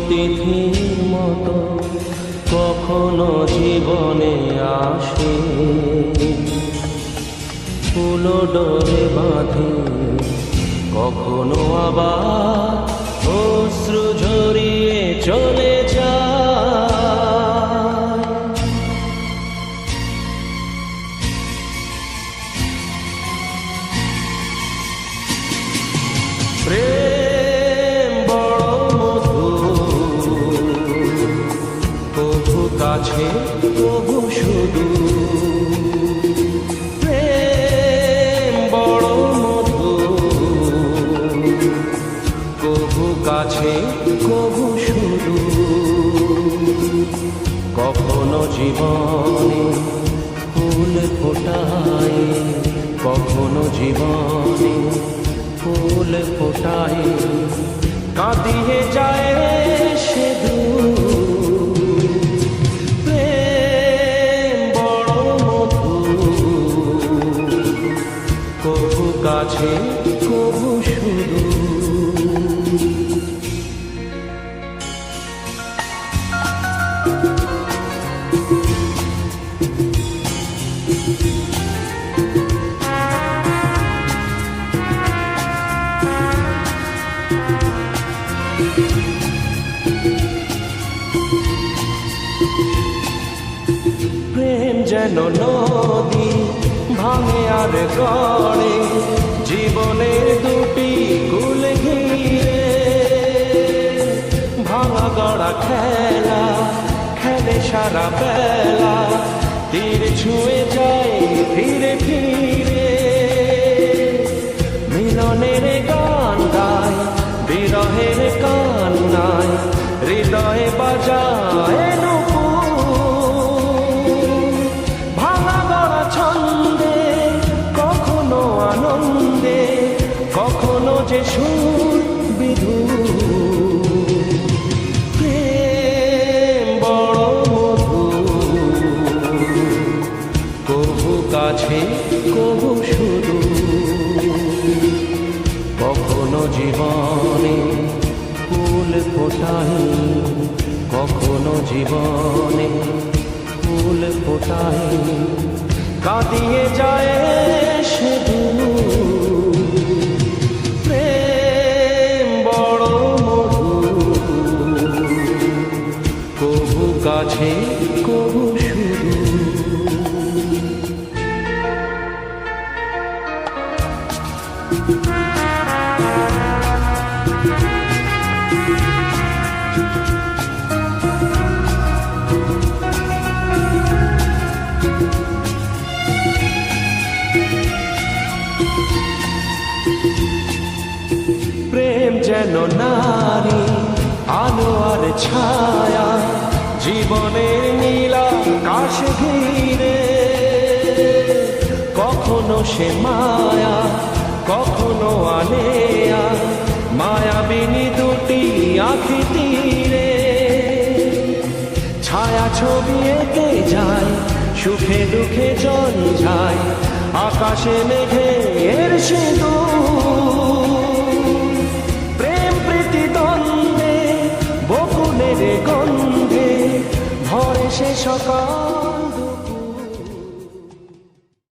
অতিথির মতো কখনো জীবনে আসে, ফুলো ডোরে বাঁধে, কখনো আবার অশ্রু ঝরিয়ে চলে যায়। প্রেম বড় মধুর, কভু কাছে কভু শুধু। প্রেম বড় মধুর, কভু কাছে কভু শুধু। কখনো জীবনে ফুল ফোটায়, কখনো জীবনে ফুল ফোটায়, কাঁদিয়ে যায় সে দূর। প্রেম বড় মধুর, কভু কাছে কভু শুধু। প্রেম যেন নদী ভাঙে আর গড়ে, জীবনের দুটি কুল ঘিরে। ভাঙা গড়া খেলা খেলে সারা বেলা, তীর ছুঁয়ে যায় ধীরে ধীরে। মিলনের গান গায়, বিরহের কান্নায়, হৃদয়ে বাজায় নূপুর। ভাঙা গড়া ছন্দে, কখনো আনন্দে, কখনো যে সুর বিধুর। প্রেম বড় মধুর, কভু কাছে কভু শুধু। কখনো জীবনে ফুল ফোটায়, কখনো জীবনে ফুল ফোটায়, কাঁদিয়ে যায় সে দূর। প্রেম বড় মধুর, কভু কাছে কভু শুধু। প্রেম যেন নারী আলো আর ছায়া, জীবনের নীলা আকাশ ঘিরে। কখনো সে মায়া, কখনো আলেয়া, মায়াবিনী দুটি আঁখি তীরে। ছায়া ছবি এঁকে যায়, সুখে দুঃখে জল যায়, আকাশে মেঘে এর সিঁদুর।